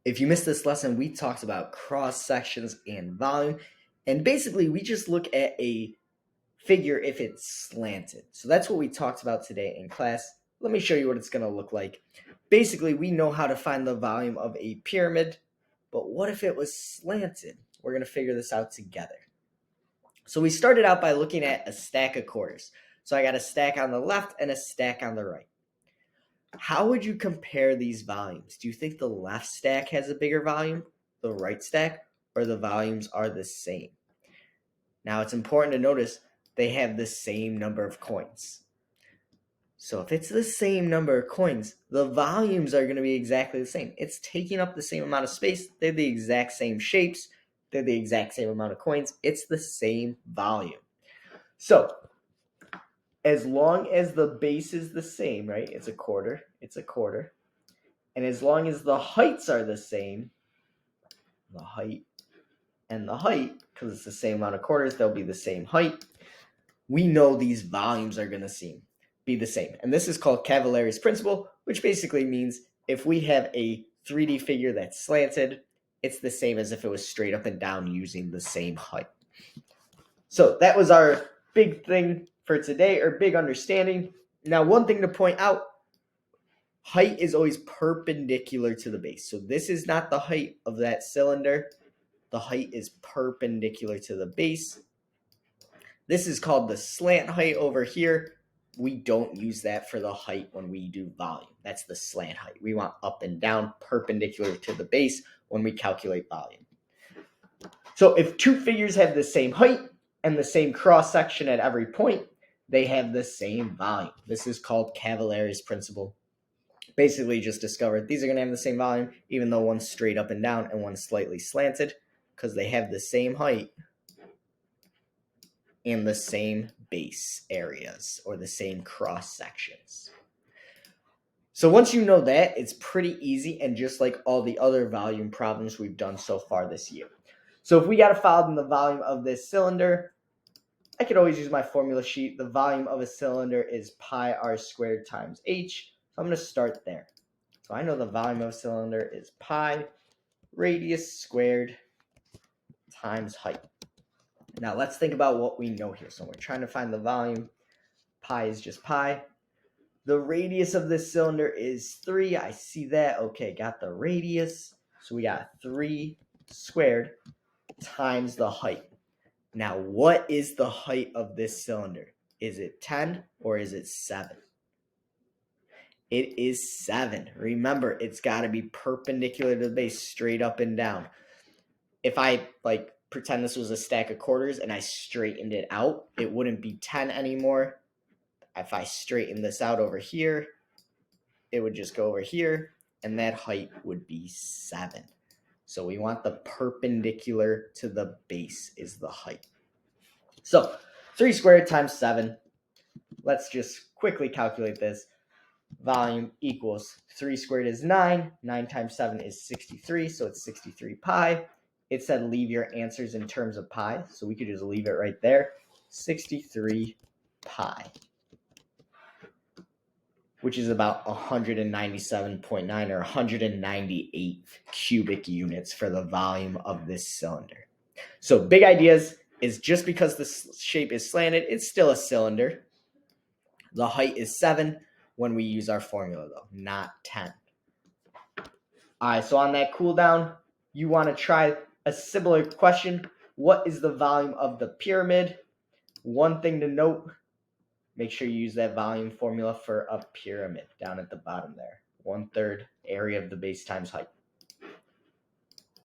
If you missed this lesson, we talked about cross sections and volume. And basically, we just look at a figure if it's slanted. So that's what we talked about today in class. Let me show you what it's going to look like. Basically, we know how to find the volume of a pyramid, but what if it was slanted? We're going to figure this out together. So we started out by looking at a stack of quarters. So I got a stack on the left and a stack on the right. How would you compare these volumes? Do you think the left stack has a bigger volume, the right stack, or the volumes are the same? Now it's important to notice they have the same number of coins. So if it's the same number of coins, the volumes are going to be exactly the same. It's taking up the same amount of space. They're the exact same shapes. They're the exact same amount of coins. It's the same volume. So as long as the base is the same, right? It's a quarter. And as long as the heights are the same, the height and the height, because it's the same amount of quarters, they'll be the same height. We know these volumes are going to be the same. And this is called Cavalieri's principle, which basically means if we have a 3D figure that's slanted, it's the same as if it was straight up and down using the same height. So that was our big thing for today, or big understanding. Now, one thing to point out, height is always perpendicular to the base. So this is not the height of that cylinder. The height is perpendicular to the base. This is called the slant height over here. We don't use that for the height when we do volume. That's the slant height. We want up and down perpendicular to the base when we calculate volume. So if two figures have the same height and the same cross section at every point, they have the same volume. This is called Cavalieri's principle. Basically just discovered these are going to have the same volume, even though one's straight up and down and one's slightly slanted, because they have the same height and the same base areas or the same cross sections. So once you know that, it's pretty easy, and just like all the other volume problems we've done so far this year. So if we got to find the volume of this cylinder, I could always use my formula sheet. The volume of a cylinder is pi r squared times h. So I'm going to start there. So I know the volume of a cylinder is pi radius squared times height. Now let's think about what we know here. So we're trying to find the volume. Pi is just pi. The radius of this cylinder is 3. I see that. Okay, got the radius. So we got 3 squared times the height. Now, what is the height of this cylinder? Is it 10 or is it 7? It is 7. Remember, it's got to be perpendicular to the base, straight up and down. If I pretend this was a stack of quarters and I straightened it out, it wouldn't be 10 anymore. If I straighten this out over here, it would just go over here, and that height would be 7. So we want the perpendicular to the base is the height. So 3 squared times 7. Let's just quickly calculate this. Volume equals 3 squared is 9. 9 times 7 is 63, so it's 63 pi. It said leave your answers in terms of pi, so we could just leave it right there. 63 pi, which is about 197.9 or 198 cubic units for the volume of this cylinder. So big ideas is just because the shape is slanted, it's still a cylinder. The height is 7 when we use our formula, though, not 10. All right, so on that cool down, you want to try a similar question. What is the volume of the pyramid? One thing to note, make sure you use that volume formula for a pyramid down at the bottom there. 1/3 area of the base times height.